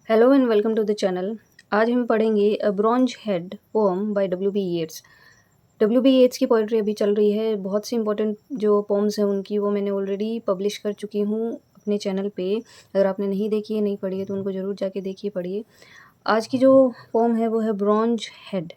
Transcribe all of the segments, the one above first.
Hello and welcome to the channel. आज हम पढ़ेंगे a bronze head poem by W B Yeats. W B Yeats की poetry अभी चल रही है। बहुत सी इंपॉर्टेंट जो पोम्स हैं उनकी वो मैंने ऑलरेडी पब्लिश कर चुकी हूँ अपने चैनल पे। अगर आपने नहीं देखी है, नहीं पढ़ी है तो उनको ज़रूर जाके देखिए, पढ़िए। आज की जो पोम है वो है ब्रॉन्ज हेड।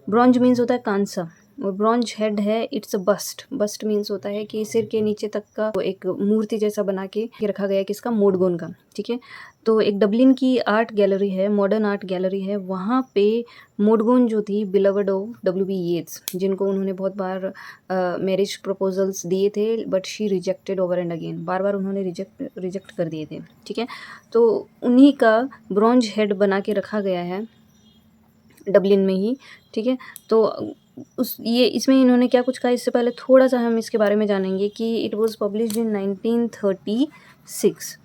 ब्रॉन्ज मीन्स होता है कांसा और ब्रॉन्ज हेड है, it's a bust. Bust means होता है कि सिर के नीचे तक का वो एक मूर्ति जैसा बना के रखा गया है, किसका, मोडगोन का। ठीक है, तो एक डबलिन की आर्ट गैलरी है, मॉडर्न आर्ट गैलरी है, वहाँ पे मोडगोन जो थी beloved of W B Yeats, जिनको उन्होंने बहुत बार मैरिज प्रपोजल्स दिए थे but she rejected over and again, बार बार उन्होंने रिजेक्ट कर दिए थे। ठीक है, तो उन्हीं का ब्रॉन्ज हेड बना के रखा गया है डबलिन में ही। ठीक है, तो उस ये इसमें इन्होंने क्या कुछ कहा, इससे पहले थोड़ा सा हम इसके बारे में जानेंगे कि इट वाज पब्लिश्ड इन 1936।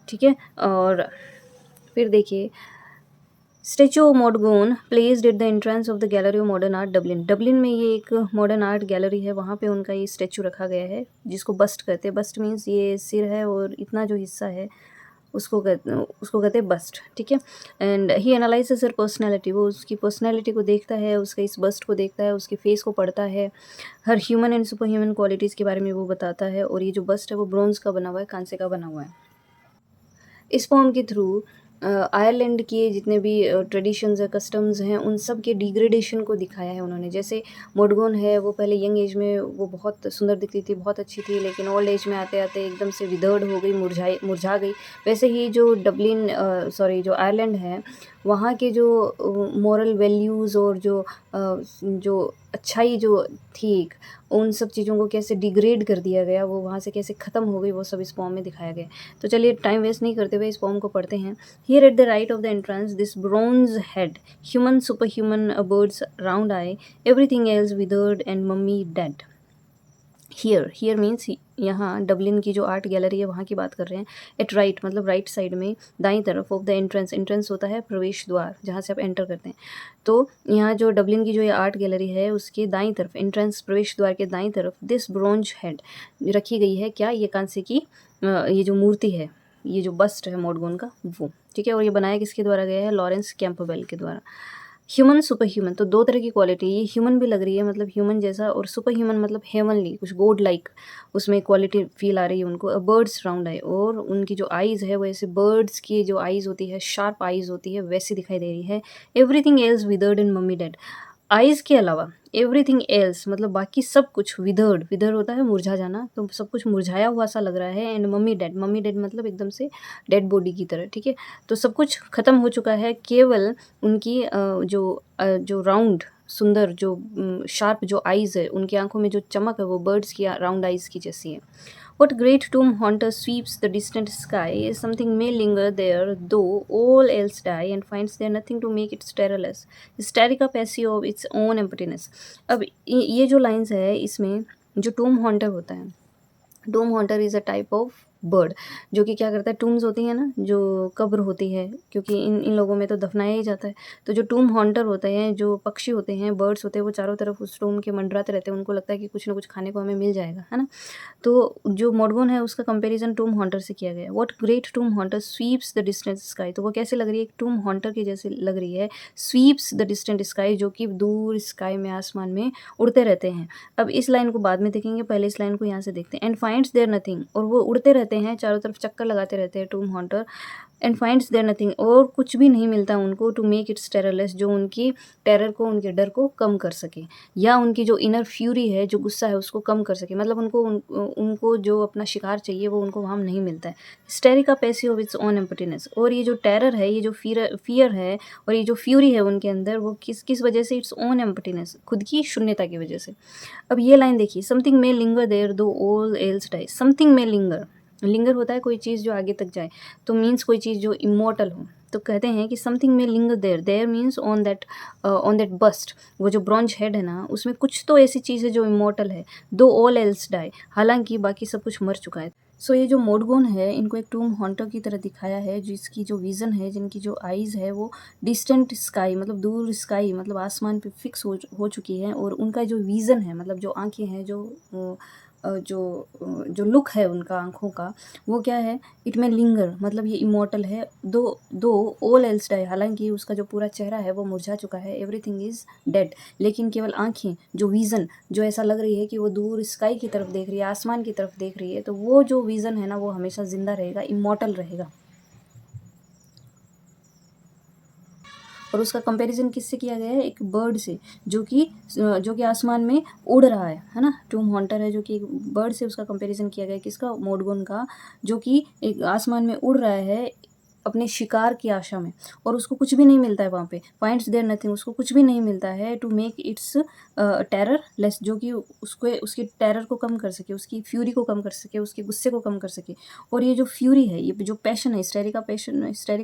ठीक है, और फिर देखिए, statue of Maud Gonne placed at the entrance of the gallery of modern art Dublin. Dublin में ये एक मॉडर्न आर्ट गैलरी है, वहाँ पे उनका ये स्टेचू रखा गया है, जिसको बस्ट कहते हैं। बस्ट मीन्स ये सिर है और इतना जो हिस्सा है उसको कहते हैं बस्ट। ठीक है, and he analyses her personality, वो उसकी पर्सनैलिटी को देखता है, उसके इस बस्ट को देखता है, उसके फेस को पढ़ता है, हर human and super human qualities के बारे में वो बताता है। और ये जो बस्ट है वो ब्रॉन्ज का बना हुआ है, कांसे का बना हुआ है। इस पोम के थ्रू आयरलैंड के जितने भी ट्रेडिशंस है, कस्टम्स हैं, उन सब के डिग्रेडेशन को दिखाया है उन्होंने। जैसे मोडगोन है, वो पहले यंग एज में वो बहुत सुंदर दिखती थी, बहुत अच्छी थी, लेकिन ओल्ड एज में आते आते एकदम से विदर्ड हो गई, मुरझा गई। वैसे ही जो जो आयरलैंड है, वहाँ के जो मॉरल वैल्यूज़ और जो अच्छाई जो थी, उन सब चीज़ों को कैसे डिग्रेड कर दिया गया, वो वहाँ से कैसे ख़त्म हो गई, वो सब इस पोम में दिखाया गया। तो चलिए टाइम वेस्ट नहीं करते हुए इस पोम को पढ़ते हैं। Here at the right of the entrance this bronze head, human super human, birds round I, everything else withered and mummy dead. Here means यहाँ डबलिन की जो आर्ट गैलरी है वहाँ की बात कर रहे हैं। एट राइट मतलब राइट साइड में, दाईं तरफ ऑफ द एंट्रेंस, एंट्रेंस होता है प्रवेश द्वार, जहाँ से आप एंटर करते हैं। तो यहाँ जो डबलिन की जो ये आर्ट गैलरी है उसके दाईं तरफ, एंट्रेंस प्रवेश द्वार के दाईं तरफ, दिस ब्रॉन्ज हेड रखी गई है। क्या, ये कांसे की ये जो मूर्ति है, ये जो बस्ट है मोडगोन का, वो। ठीक है, और ये बनाया किसके द्वारा गया है, लॉरेंस कैंपबेल के द्वारा। ह्यूमन सुपर ह्यूमन, तो दो तरह की क्वालिटी, ये ह्यूमन भी लग रही है मतलब ह्यूमन जैसा, और सुपर ह्यूमन मतलब हेवनली, कुछ गॉड लाइक उसमें क्वालिटी फील आ रही है उनको। बर्ड्स राउंड आई, और उनकी जो आइज़ है वो ऐसे बर्ड्स की जो आइज़ होती है, शार्प आइज़ होती है, वैसी दिखाई दे रही है। Everything else withered and mummy dead, eyes के अलावा एवरीथिंग एल्स मतलब बाकी सब कुछ, विदर होता है मुरझा जाना, तो सब कुछ मुरझाया हुआ सा लग रहा है। एंड मम्मी डेड मतलब एकदम से डेड बॉडी की तरह। ठीक है, तो सब कुछ ख़त्म हो चुका है, केवल उनकी जो राउंड सुंदर जो शार्प जो आइज़ है, उनकी आंखों में जो चमक है वो बर्ड्स की राउंड आइज़ की जैसी है। What great tomb haunter sweeps the distant sky, is something may linger there, though all else die, and finds there nothing to make its terror less. Hysterica passive of its own emptiness. अब ये जो lines है इसमें, जो टूम haunter होता है, tomb haunter is a type of bird, जो कि क्या करता है, टूम्स होती है ना, जो कब्र होती है, क्योंकि इन इन लोगों में तो दफनाया ही जाता है। तो जो टूम हॉन्टर होते हैं, जो पक्षी होते हैं, बर्ड्स होते हैं, वो चारों तरफ उस टूम के मंडराते रहते हैं, उनको लगता है कि कुछ ना कुछ खाने को हमें मिल जाएगा, है ना। तो जो मोडगोन है उसका कंपैरिजन टूम हॉन्टर से किया गया है। What great tomb haunter sweeps the distant sky, तो वो कैसे लग रही है, एक टूम हॉन्टर की जैसे लग रही है। स्वीप्स द डिस्टेंट स्काई, जो कि दूर स्काई में, आसमान में उड़ते रहते हैं। अब इस लाइन को बाद में देखेंगे, पहले इस लाइन को यहाँ से देखते हैं। एंड फाइंड्स देयर नथिंग, और वो उड़ते रहते हैं, चारों तरफ चक्कर लगाते रहते हैं tomb haunter. And finds there nothing, और कुछ भी नहीं मिलता उनको, टू मेक इट्स टेररलेस, जो उनकी टेरर को, उनके डर को कम कर सके, या उनकी जो इनर फ्यूरी है, जो गुस्सा है, उसको कम कर सके। मतलब उनको जो अपना शिकार चाहिए वो उनको वहाँ नहीं मिलता है। Hysterica passio of its own emptiness, और ये जो टेरर है, ये जो फियर है, और ये जो फ्यूरी है उनके अंदर, वो किस किस वजह से, इट्स ओन एम्प्टीनेस, खुद की शून्यता की वजह से। अब ये लाइन देखिए, something may linger there though all else die. Something may linger, linger होता है कोई चीज़ जो आगे तक जाए, तो मीन्स कोई चीज़ जो इमोर्टल हो। तो कहते हैं कि something may linger there, there means on that bust, वो जो ब्रॉन्ज हेड है ना, उसमें कुछ तो ऐसी चीज़ है जो इमोर्टल है। दो ऑल एल्स डाई, हालांकि बाकी सब कुछ मर चुका है। सो ये जो मोडगोन है, इनको एक टूम हॉन्टर की तरह दिखाया है, जिसकी जो विज़न है, जिनकी जो आइज़ है, वो डिस्टेंट स्काई मतलब दूर स्काई मतलब आसमान पे फिक्स हो चुकी है, और उनका जो विज़न है मतलब जो आंखें हैं, जो जो लुक है उनका आँखों का, वो क्या है, इट में लिंगर, मतलब ये इमॉर्टल है। दो ऑल एल्स डाई, हालाँकि उसका जो पूरा चेहरा है वो मुरझा चुका है, एवरीथिंग इज़ डेड, लेकिन केवल आँखें, जो विज़न, जो ऐसा लग रही है कि वो दूर स्काई की तरफ देख रही है, आसमान की तरफ देख रही है, तो वो जो विज़न है ना, वो हमेशा ज़िंदा रहेगा, इमॉर्टल रहेगा। और उसका कंपैरिजन किससे किया गया है, एक बर्ड से, जो कि आसमान में उड़ रहा है ना। टूम हॉन्टर है जो कि एक बर्ड से उसका कंपैरिजन किया गया है, किसका, मोडगोन का, जो कि एक आसमान में उड़ रहा है अपने शिकार की आशा में, और उसको कुछ भी नहीं मिलता है वहाँ पे, फाइंड्स देयर नथिंग, उसको कुछ भी नहीं मिलता है to make its terrorless, जो कि उसको उसकी टेरर को कम कर सके, उसकी फ्यूरी को कम कर सके, उसके गुस्से को कम कर सके। और ये जो फ्यूरी है, ये जो पैशन है, हिस्टेरिका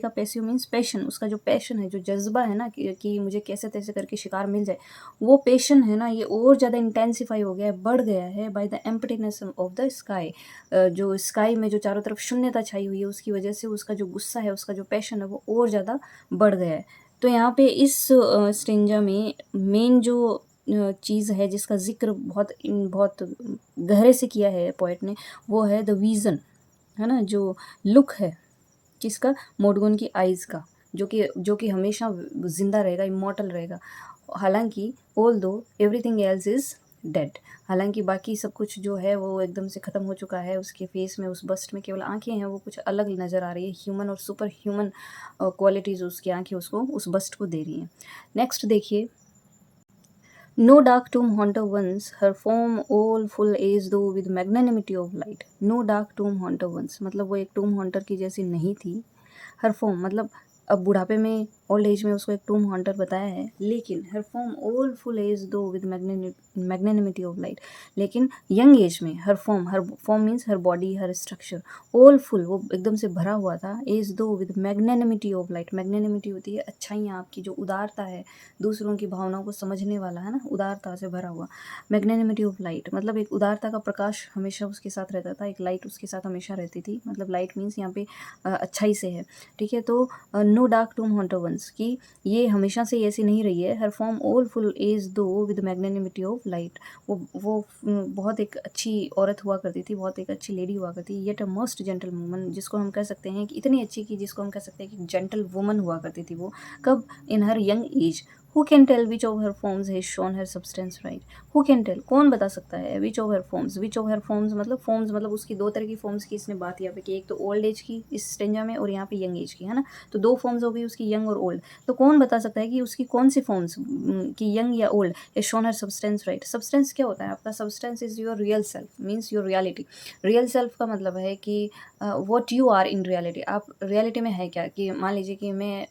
पैसिव मीन्स पैशन, उसका जो पैशन है, जो जज्बा है ना कि मुझे कैसे तैसे करके शिकार मिल जाए, वो पैशन है ना, ये और ज़्यादा इंटेंसिफाई हो गया है, बढ़ गया है by the emptiness of the sky. जो स्काई में जो चारों तरफ शून्यता छाई हुई है, उसकी वजह से उसका जो गुस्सा है, उसका जो पैशन है, वो और ज़्यादा बढ़ गया है। तो यहाँ पे इस स्टेंजा में मेन जो चीज़ है जिसका ज़िक्र बहुत गहरे से किया है पोएट ने, वो है द विज़न, है ना, जो लुक है किसका, मोडगोन की आइज़ का, जो कि हमेशा ज़िंदा रहेगा, इमॉर्टल रहेगा। हालाँकि although everything else is dead, हालाँकि बाकी सब कुछ जो है वो एकदम से ख़त्म हो चुका है, उसके फेस में, उस बस्ट में केवल आँखें हैं, वो कुछ अलग नज़र आ रही है, ह्यूमन और सुपर ह्यूमन क्वालिटीज़ उसकी आँखें उसको, उस बस्ट को दे रही हैं। नेक्स्ट देखिए, No dark tomb haunter once, her form all full as though with magnanimity of light. No dark tomb haunter once, मतलब वो एक टूम हॉन्टर की जैसी नहीं थी। हर फॉर्म, मतलब अब बुढ़ापे में, ओल्ड एज में उसको एक टूम हॉन्टर बताया है, लेकिन हर फॉर्म ऑल फुल एज दो विद मैग्नेनिमिटी ऑफ लाइट, लेकिन यंग एज में हर फॉर्म मीन्स हर बॉडी, हर स्ट्रक्चर, ऑल फुल, वो एकदम से भरा हुआ था, एज दो with magnanimity of light. Magnanimity होती है अच्छाइयाँ, आपकी जो उदारता है, दूसरों की भावनाओं को समझने वाला, है ना, उदारता से भरा हुआ। मैग्नेनिमिटी ऑफ लाइट मतलब एक उदारता का प्रकाश हमेशा उसके साथ रहता था, एक लाइट उसके साथ हमेशा रहती थी, मतलब लाइट मीन्स यहाँ पे अच्छाई से है, ठीक है। तो नो डार्क टूम हॉन्टर वंस की ये हमेशा से ऐसी नहीं रही है। हर फॉर्म ऑल फुल एज दो विद मैग्नेनिमिटी ऑफ लाइट, वो बहुत एक अच्छी औरत हुआ करती थी, बहुत एक अच्छी लेडी हुआ करती, yet a most gentle woman, जिसको हम कह सकते हैं कि इतनी अच्छी कि जिसको हम कह सकते हैं कि जेंटल वुमन हुआ करती थी वो, कब, in her young age. Who can tell which of her forms has shown her substance right? Who can tell, कौन बता सकता है, which of her forms मतलब forms मतलब उसकी दो तरह की forms की इसने बात यहाँ पे की, एक तो ओल्ड एज की इस स्टेंजा में, और यहाँ पे यंग एज की, है ना। तो दो फॉर्म्स हो गई उसकी, यंग और ओल्ड। तो कौन बता सकता है कि उसकी कौन सी फॉर्म्स की, यंग या old, has shown her substance right? Substance क्या होता है आपका, substance is your real self, means your reality. Real self का मतलब है कि what you are in reality, आप रियलिटी में है क्या। कि मान लीजिए कि मैं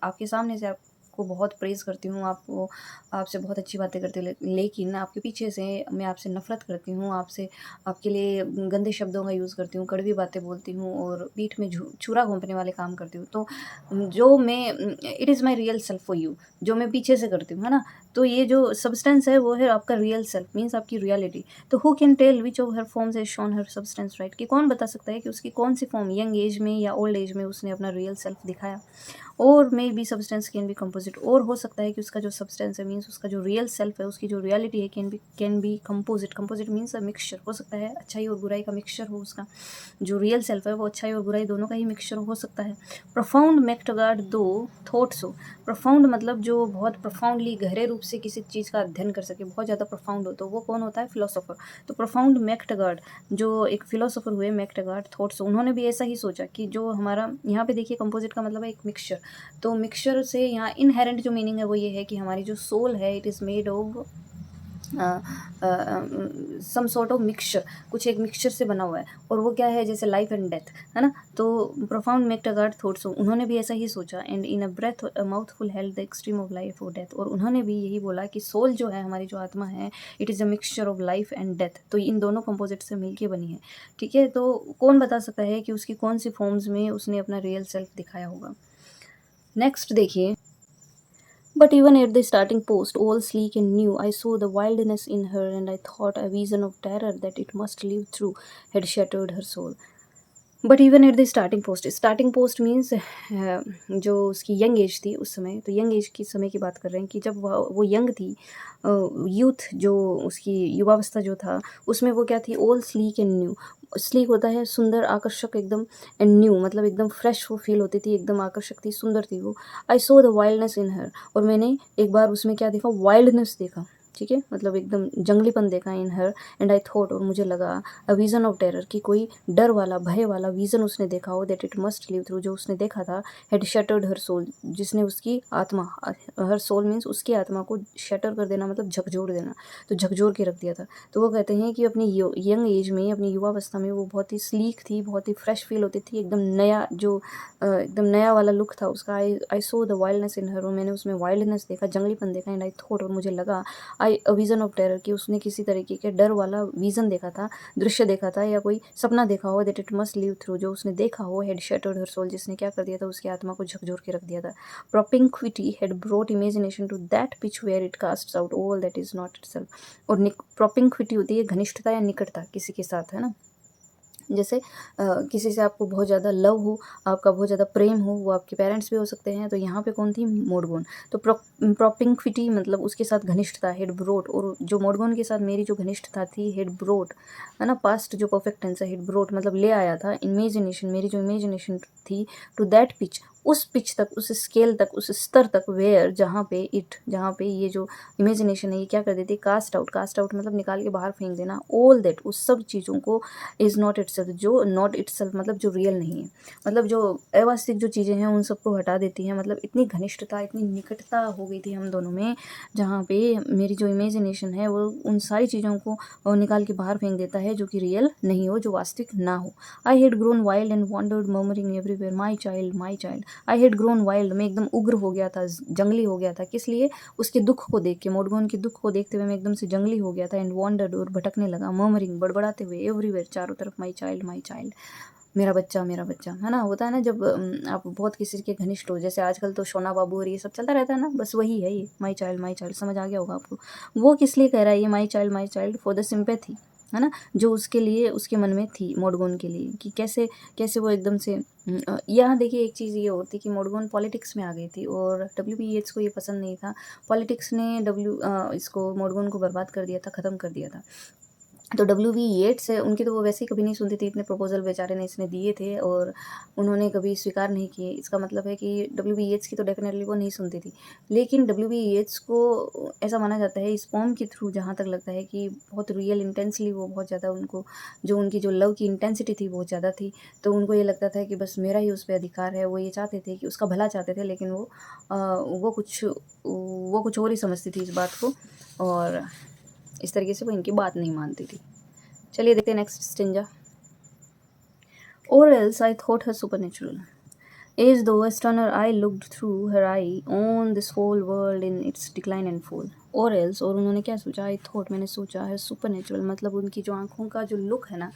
आपके सामने से को बहुत प्रेज़ करती हूँ, आपको आपसे बहुत अच्छी बातें करती हूँ, लेकिन आपके पीछे से मैं आपसे नफ़रत करती हूँ, आपके लिए गंदे शब्दों का यूज़ करती हूँ, कड़वी बातें बोलती हूँ, और पीठ में छुरा घोंपने वाले काम करती हूँ। तो जो मैं, it is my real self for you, जो मैं पीछे से करती हूँ, है ना। तो ये जो सब्सटेंस है वो है आपका रियल सेल्फ, मीन्स आपकी रियलिटी। तो who can tell which of her forms has shown her substance right, कि कौन बता सकता है कि उसकी कौन सी फॉर्म, यंग एज में या ओल्ड एज में उसने अपना रियल सेल्फ दिखाया। और may be substance can be composite, और हो सकता है कि उसका जो सब्सटेंस है, मीन्स उसका जो रियल सेल्फ है, उसकी जो रियलिटी है, can be composite. Composite means a mixture, हो सकता है अच्छाई और बुराई का मिक्सचर हो उसका, जो रियल सेल्फ है वो अच्छाई और बुराई दोनों का ही मिक्सचर हो सकता है। प्रोफाउंड मैक्टगार्ड दो थॉट्स हो, प्रोफाउंड मतलब जो बहुत प्रोफाउंडली गहरे रूप से किसी चीज़ का अध्ययन कर सके, बहुत ज़्यादा प्रोफाउंड हो, तो वो कौन होता है, फिलोसोफर। तो प्रोफाउंड मैक्टगार्ड जो एक फिलोसोफर हुए, मैक्टगार्ड थॉट्स, उन्होंने भी ऐसा ही सोचा कि जो हमारा यहाँ पे देखिए कंपोजिट का मतलब है एक मिक्सचर। तो मिक्सचर से यहाँ इनहेरेंट जो मीनिंग है वो ये है कि हमारी जो सोल है, it is made of some sort of mixture, कुछ एक मिक्सचर से बना हुआ है, और वो क्या है, जैसे लाइफ एंड डेथ, है ना। तो प्रोफाउंड मैक्टगार्ड थॉट्स, उन्होंने भी ऐसा ही सोचा, and in a breath a mouthful held the extreme of life और डेथ, और उन्होंने भी यही बोला कि सोल जो है, हमारी जो आत्मा है, it is a mixture of life and death. तो इन दोनों कंपोजिट से मिलके बनी है, ठीक है। तो कौन बता सकता है कि उसकी कौन सी फॉर्म्स में उसने अपना रियल सेल्फ दिखाया होगा। नेक्स्ट देखिए, but even at the starting post, all sleek and new, I saw the wildness in her, and I thought a vision of terror that it must live through had shattered her soul. But even at the starting post means जो उसकी young age थी उस समय, तो young age की समय की बात कर रहे हैं कि जब वो यंग थी, यूथ जो उसकी युवावस्था जो था, उसमें वो क्या थी, all sleek and new. Sleek होता है सुंदर, आकर्षक एकदम, एंड न्यू मतलब एकदम फ्रेश वो फील होती थी, एकदम आकर्षक थी, सुंदर थी वो। आई सो द वाइल्डनेस इन हर, और मैंने एक बार उसमें क्या देखा, वाइल्डनेस देखा, ठीक है, मतलब एकदम जंगलीपन देखा इन हर। एंड आई थॉट, और मुझे लगा, अ विज़न ऑफ टेरर, कि कोई डर वाला, भय वाला विज़न उसने देखा हो, that it must live through, जो उसने देखा था, हैड शटर्ड हर सोल, जिसने उसकी आत्मा, हर सोल मीन्स उसकी आत्मा को शटर कर देना, मतलब झकझोर देना, तो झकझोर के रख दिया था। तो वो कहते हैं कि अपनी यंग एज में, अपनी युवावस्था में वो बहुत ही स्लीक थी, बहुत ही फ्रेश फील होती थी, एकदम नया जो एकदम नया वाला लुक था उसका। आई सो द वाइल्डनेस इन हर, मैंने उसमें वाइल्डनेस देखा, जंगलीपन देखा। एंड आई थॉट, और मुझे लगा, अ विज़न ऑफ टेरर, कि उसने किसी तरीके के डर वाला विज़न देखा था, दृश्य देखा था, या कोई सपना देखा हो, that it must live through, जो उसने देखा हो, हैड शटर्ड हर सोल, जिसने क्या कर दिया था, उसकी आत्मा को झकझोर के रख दिया था। Propinquity had brought imagination to that pitch where it casts out all that is not itself. और प्रोपिंक्विटी होती है घनिष्ठता या निकटता किसी के साथ, है ना। जैसे किसी से आपको बहुत ज़्यादा लव हो, आपका बहुत ज़्यादा प्रेम हो, वो आपके पेरेंट्स भी हो सकते हैं। तो यहाँ पे कौन थी, मोडगोन। तो प्रोपिंक्विटी मतलब उसके साथ घनिष्ठता, हेड ब्रोट, और जो मोडगोन के साथ मेरी जो घनिष्ठता थी, हेड ब्रोट, है ना, पास्ट जो परफेक्ट टेंस है, हेड ब्रोट मतलब ले आया था, इमेजिनेशन, मेरी जो इमेजिनेशन थी, टू दैट पिच, उस पिच तक, उस स्केल तक, उस स्तर तक, वेयर, जहाँ पे ये जो इमेजिनेशन है, ये क्या कर देती है, कास्ट आउट मतलब निकाल के बाहर फेंक देना, ऑल दैट, उस सब चीज़ों को, इज़ नॉट इटसेल्फ, जो नॉट इटसेल्फ मतलब जो रियल नहीं है, मतलब जो अवास्तविक जो चीज़ें हैं उन सबको हटा देती हैं। मतलब इतनी घनिष्ठता, इतनी निकटता हो गई थी हम दोनों में, जहाँ पे मेरी जो इमेजिनेशन है वो उन सारी चीज़ों को निकाल के बाहर फेंक देता है, जो कि रियल नहीं हो, जो वास्तविक ना हो। I had grown wild and wandered murmuring everywhere, my child, my child. I had grown wild, मैं एकदम उग्र हो गया था, जंगली हो गया था, किस लिए, उसके दुख को देख के, मोडगोन के दुख को देखते हुए मैं एकदम से जंगली हो गया था। एंड वॉन्डर्ड, और भटकने लगा, मर्मरिंग बड़बड़ाते हुए, एवरीवेयर चारों तरफ, माई चाइल्ड, मेरा बच्चा, है ना। होता है ना जब आप बहुत किसी के घनिष्ठ हो, जैसे आजकल तो सोना बाबू और ये सब चलता रहता है ना, बस वही है ये, माई चाइल्ड, समझ आ गया होगा आपको। वो किस लिए कह रहा है ये my child, for the sympathy, है ना, जो उसके लिए, उसके मन में थी, मोडगोन के लिए, कि कैसे कैसे वो एकदम से यहाँ देखिए एक चीज़ ये होती कि मोडगोन पॉलिटिक्स में आ गई थी, और डब्ल्यू बी येट्स को ये पसंद नहीं था। पॉलिटिक्स ने इसको, मोडगोन को बर्बाद कर दिया था, ख़त्म कर दिया था। तो डब्ल्यू बी येट्स है, उनकी तो वो वैसे ही कभी नहीं सुनती थी, इतने प्रपोजल बेचारे ने इसने दिए थे और उन्होंने कभी स्वीकार नहीं किए। इसका मतलब है कि डब्ल्यू बी येट्स की तो डेफिनेटली वो नहीं सुनती थी। लेकिन डब्ल्यू बी येट्स को ऐसा माना जाता है इस पोम के थ्रू, जहाँ तक लगता है कि बहुत रियल इंटेंसली, वो बहुत ज़्यादा, उनको जो उनकी जो लव की इंटेंसिटी थी बहुत ज़्यादा थी। तो उनको ये लगता था कि बस मेरा ही उस पर अधिकार है। वो ये चाहते थे कि उसका भला चाहते थे, लेकिन वो कुछ और ही समझती थी इस बात को, और इस तरीके से वो इनकी बात नहीं मानती थी। चलिए देखते हैं next stanza. Or else I thought her supernatural, as do sterner I looked through her eye on this whole world in its decline and fall. Or else, और उन्होंने क्या सोचा, आई थॉट मैंने सोचा, है सुपर नेचुरल मतलब उनकी जो आँखों का जो लुक है ना,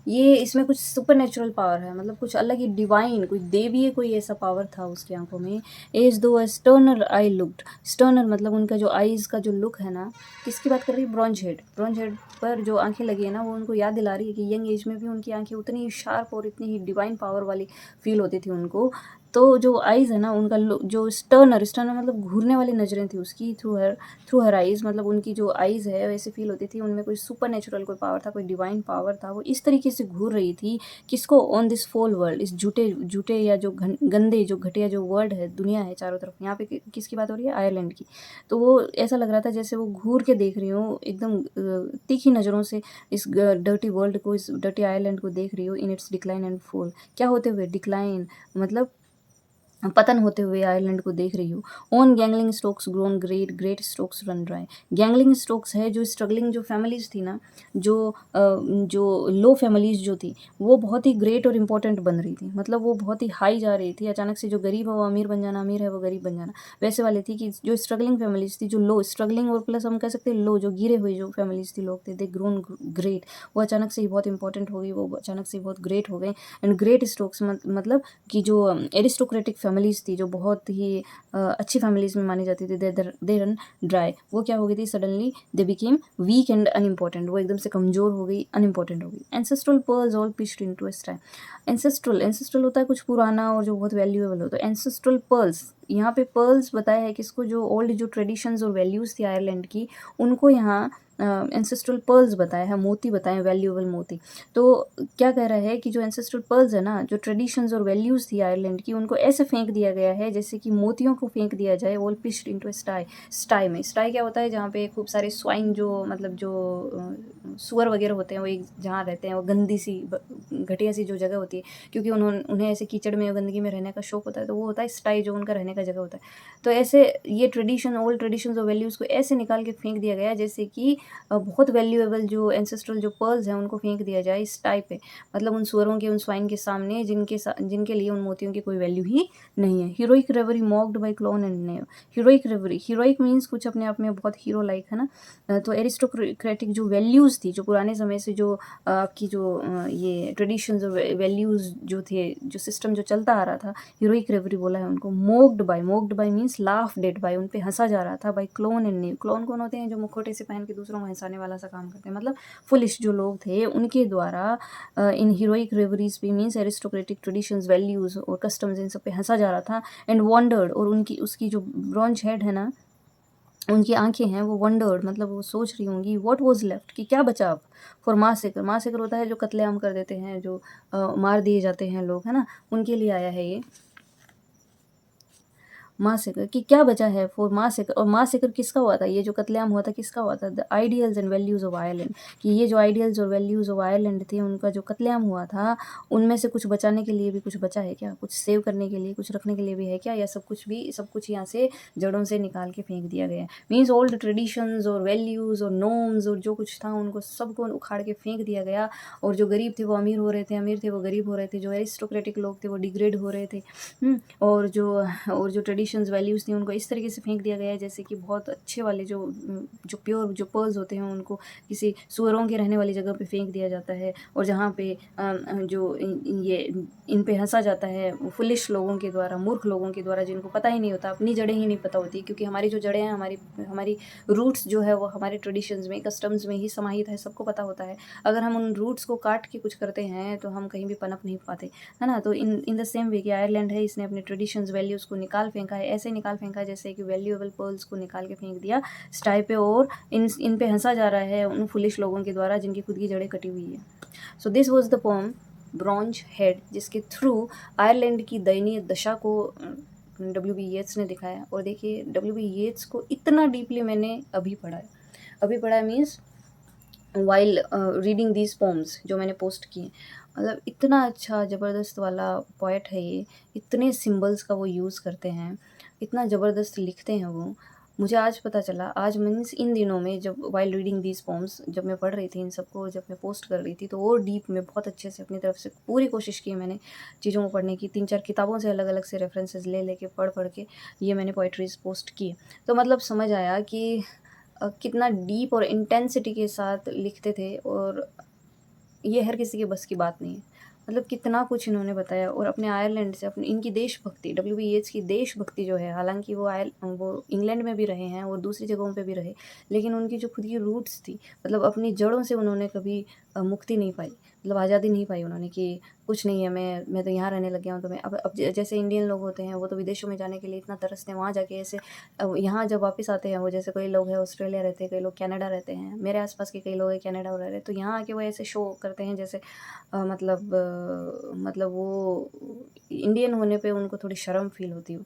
ये इसमें कुछ सुपर नेचुरल पावर है, मतलब कुछ अलग ही डिवाइन, कोई देवीय कोई ऐसा पावर था उसकी आंखों में। As do sterner I looked, sterner मतलब उनका जो आईज़ का जो लुक है ना, किसकी बात कर रही है, ब्रॉन्ज हेड पर जो आंखें लगी है ना, वो उनको याद दिला रही है कि यंग एज में भी उनकी आंखें उतनी ही शार्प और इतनी ही डिवाइन पावर वाली फील होती थी उनको। तो जो आईज़ है ना उनका जो स्टर्नर मतलब घूरने वाली नज़रें थी उसकी, थ्रू हर आइज़, मतलब उनकी जो आइज़ है वैसे फील होती थी, उनमें कोई सुपर नेचुरल कोई पावर था, कोई डिवाइन पावर था। वो इस तरीके से घूर रही थी, किसको, ऑन दिस फोल वर्ल्ड, इस झूठे या जो गंदे, जो घटिया जो वर्ल्ड है, दुनिया है चारों तरफ। यहाँ पे किसकी बात हो रही है, आयरलैंड की। तो वो ऐसा लग रहा था जैसे वो घूर के देख रही हो एकदम तीखी नज़रों से इस डर्टी वर्ल्ड को, इस डर्टी आयरलैंड को देख रही हो, इन इट्स डिक्लाइन एंड फॉल, क्या होते हुए, डिक्लाइन मतलब पतन होते हुए आयरलैंड को देख रही हूँ। On gangling stocks grown great, great stocks run dry. Gangling stocks है जो स्ट्रगलिंग जो फैमिलीज थी ना, जो लो फैमिलीज जो थी, वो बहुत ही ग्रेट और इंपॉर्टेंट बन रही थी, मतलब वो बहुत ही हाई जा रही थी। अचानक से जो गरीब है वो अमीर बन जाना, अमीर है वो गरीब बन जाना, वैसे वाली थी कि जो स्ट्रगलिंग फैमिलीज थी, जो लो स्ट्रगलिंग और प्लस हम कह सकते हैं लो, जो गिरे हुए जो फैमिलीज थी, लोग थे, दे ग्रोन ग्रेट, वो अचानक से ही बहुत इंपॉर्टेंट हो गई, वो अचानक से बहुत ग्रेट हो गए। एंड ग्रेट स्ट्रोक्स मतलब कि जो एरिस्टोक्रेटिक फैमिली फैमिलीज़ थी जो बहुत ही अच्छी फैमिलीज़ में मानी जाती थी, दे रन ड्राई, वो क्या हो गई थी suddenly, they became weak and unimportant, वो एकदम से कमज़ोर हो गई, अनइम्पॉर्टेंट हो गई। Ancestral pearls all pitched into a sty. Ancestral होता है कुछ पुराना और जो बहुत वैल्यूएबल होता है। एंसेस्ट्रल पर्ल्स, यहाँ पे पर्ल्स बताया है किसको, जो ओल्ड जो ट्रेडिशंस और वैल्यूज़ थी आयरलैंड की, उनको यहाँ एंसेस्ट्रल पर्ल्स बताया है, मोती बताए, वैल्यूएबल मोती। तो क्या कह रहा है कि जो एंसेस्ट्रल पर्ल्स है ना, जो ट्रेडिशंस और वैल्यूज़ थी आयरलैंड की, उनको ऐसे फेंक दिया गया है जैसे कि मोतियों को फेंक दिया जाए, ऑल पिच्ड इनटू स्टाई। स्टाई में, स्टाई क्या होता है, जहाँ पे खूब सारे स्वाइन, जो मतलब जो सुअर वगैरह होते हैं, वो एक जहाँ रहते हैं, वो गंदी सी घटिया सी जो जगह होती है, क्योंकि उन्हें ऐसे कीचड़ में, गंदगी में रहने का शौक होता है, तो वो होता है स्टाई, जो उनका रहने का जगह होता है। तो ऐसे ये ट्रेडिशन, ओल्ड ट्रेडिशंस और वैल्यूज़ को ऐसे निकाल के फेंक दिया गया जैसे कि बहुत वैल्यूएबल जो एंसेस्ट्रल जो पर्ल्स हैं उनको फेंक दिया जाए इस टाइप पे, मतलब उन सुअरों के, उन स्वाइन के सामने, जिनके लिए उन मोतियों की कोई वैल्यू ही नहीं है। Heroic reverie mocked by clown and knave. Heroic reverie, heroic means कुछ अपने आप में बहुत हीरो लाइक, है ना। तो एरिस्टोक्रेटिक जो वैल्यूज़ थी, जो पुराने समय से जो आपकी जो ये ट्रेडिशंस और वैल्यूज़ जो थे, जो सिस्टम जो चलता आ रहा था, हीरोइक रेवरी बोला है उनको। Mocked by means laughed at by, उन पे हंसा जा रहा था, by clown and knave. Clown कौन होते हैं, जो मुखौटे से पहन के दूसरों को हंसाने वाला सा काम करते हैं, मतलब फुलिश जो लोग थे, उनके द्वारा इन हीरोइक रेवरीज पे मीन्स एरिस्टोक्रेटिक ट्रेडिशंस, वैल्यूज़ और कस्टम्स, इन सब पे हंसा जा रहा था। एंड वॉन्डर्ड, और उसकी जो ब्रॉन्ज हेड है ना, उनकी आंखें हैं, वो वंडर्ड, मतलब वो सोच रही होंगी, व्हाट वाज लेफ्ट, कि क्या बचा अब, फॉर मासेकर। मासेकर होता है जो कत्लेआम कर देते हैं, जो मार दिए जाते हैं लोग, है ना, उनके लिए आया है ये मासेकर, कि क्या बचा है फॉर मासेकर। और मासेकर किसका हुआ था, ये जो कत्लेआम हुआ था किसका हुआ था, the ideals and values of Ireland, कि ये जो आइडियल्स और वैल्यूज़ ऑफ आयरलैंड थे, उनका जो कत्लेआम हुआ था, उनमें से कुछ बचाने के लिए भी कुछ बचा है क्या, कुछ सेव करने के लिए, कुछ रखने के लिए भी है क्या, या सब कुछ यहाँ से जड़ों से निकाल के फेंक दिया गया है। मीन्स ओल्ड ट्रेडिशंस और वैल्यूज़ और नॉर्म्स और जो कुछ था, उनको सबको उखाड़ के फेंक दिया गया। और जो गरीब थे वो अमीर हो रहे थे, अमीर थे वो गरीब हो रहे थे, जो एरिस्टोक्रेटिक लोग थे वो डिग्रेड हो रहे थे। और जो ट्रेडिशंस वैल्यूज़ थी, उनको इस तरीके से फेंक दिया गया है जैसे कि बहुत अच्छे वाले जो प्योर जो पर्ल्स होते हैं, उनको किसी सुअरों के रहने वाली जगह पे फेंक दिया जाता है। और जहाँ पे जो ये इन पे हंसा जाता है फुलिश लोगों के द्वारा, मूर्ख लोगों के द्वारा, जिनको पता ही नहीं होता, अपनी जड़ें ही नहीं पता होती, क्योंकि हमारी जो जड़ें हैं, हमारी रूट्स जो है वो हमारे ट्रेडिशंस में, कस्टम्स में ही समाहित है, सबको पता होता है। अगर हम उन रूट्स को काट के कुछ करते हैं तो हम कहीं भी पनप नहीं पाते, है ना। तो इन द सेम वे कि आयरलैंड है, इसने अपने ट्रेडिशंस वैल्यूज़ को निकाल फेंका है, ऐसे निकाल फेंका है जैसे कि वैल्यूएबल पर्ल्स को निकाल के फेंक दिया स्टाई पे, और इन पे हंसा जा रहा है उन फुलिश लोगों के द्वारा जिनकी खुद की जड़ें कटी हुई है। So this was the pome bronze head, जिसके थ्रू आयरलैंड की दयनीय दशा को W.B. येट्स ने दिखाया। और देखिए, W.B. येट्स को इतना डीपली मैंने अभी पढ़ा है means while reading these poems जो मैंने पोस्ट किए। मतलब इतना अच्छा ज़बरदस्त वाला पोएट है ये, इतने सिंबल्स का वो यूज़ करते हैं, इतना ज़बरदस्त लिखते हैं वो। मुझे आज पता चला, आज मीन्स इन दिनों में, जब वाइल रीडिंग दीज पोम्स, जब मैं पढ़ रही थी इन सबको, जब मैं पोस्ट कर रही थी, तो और डीप में बहुत अच्छे से अपनी तरफ से पूरी कोशिश की मैंने चीज़ों को पढ़ने की। 3-4 किताबों से अलग अलग से रेफरेंसेस ले लेके पढ़ के ये मैंने पोइट्रीज पोस्ट की। तो मतलब समझ आया कि कितना डीप और इंटेंसिटी के साथ लिखते थे, और ये हर किसी के बस की बात नहीं है। मतलब कितना कुछ इन्होंने बताया, और अपने आयरलैंड से, अपनी इनकी देशभक्ति, W.B. येट्स की देशभक्ति जो है, हालांकि वो इंग्लैंड में भी रहे हैं और दूसरी जगहों पे भी रहे, लेकिन उनकी जो खुद की रूट्स थी, मतलब अपनी जड़ों से उन्होंने कभी मुक्ति नहीं पाई, मतलब आज़ादी नहीं पाई उन्होंने, कि कुछ नहीं है, मैं तो यहाँ रहने लग गया हूँ, तो मैं अब जैसे इंडियन लोग होते हैं, वो तो विदेशों में जाने के लिए इतना तरसते हैं, वहाँ जाके ऐसे यहाँ जब वापस आते हैं वो, जैसे कई लोग हैं ऑस्ट्रेलिया रहते हैं, कई लोग कनाडा रहते हैं, मेरे आसपास के कई लोग हैं कनाडा रह रहे, तो यहाँ आके वो ऐसे शो करते हैं जैसे मतलब वो इंडियन होने पे उनको थोड़ी शर्म फील होती हो।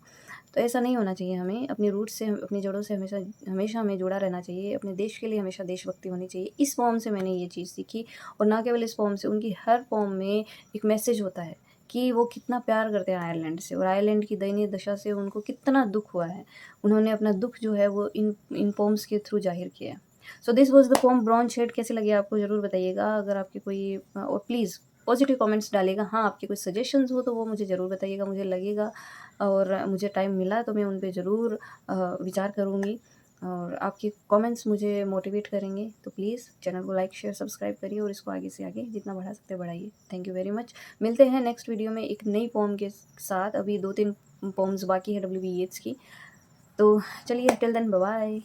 तो ऐसा नहीं होना चाहिए, हमें अपनी रूट से, अपनी जड़ों से हमेशा हमें जुड़ा रहना चाहिए, अपने देश के लिए हमेशा देशभक्ति होनी चाहिए। इस फॉर्म से मैंने ये चीज़ सीखी, और ना केवल इस फॉर्म से, उनकी हर फॉर्म में एक मैसेज होता है कि वो कितना प्यार करते हैं आयरलैंड से, और आयरलैंड की दयनीय दशा से उनको कितना दुख हुआ है। उन्होंने अपना दुख जो है वो इन पोम्स के थ्रू जाहिर किया है। So this was the pome bronze head. कैसे लगे आपको ज़रूर बताइएगा। अगर आपके कोई और प्लीज़ पॉजिटिव कमेंट्स डालिएगा। हाँ, आपके कोई सजेशंस हो तो वो मुझे ज़रूर बताइएगा, मुझे लगेगा और मुझे टाइम मिला तो मैं उन पे ज़रूर विचार करूँगी। और आपके कमेंट्स मुझे मोटिवेट करेंगे, तो प्लीज़ चैनल को लाइक शेयर सब्सक्राइब करिए और इसको आगे से आगे जितना बढ़ा सकते हैं बढ़ाइए। Thank you very much. मिलते हैं नेक्स्ट वीडियो में एक नई पोम के साथ। अभी 2-3 पोम्स बाकी है डब्ल्यू बी येट्स की। तो चलिए टिल देन बाय बाय।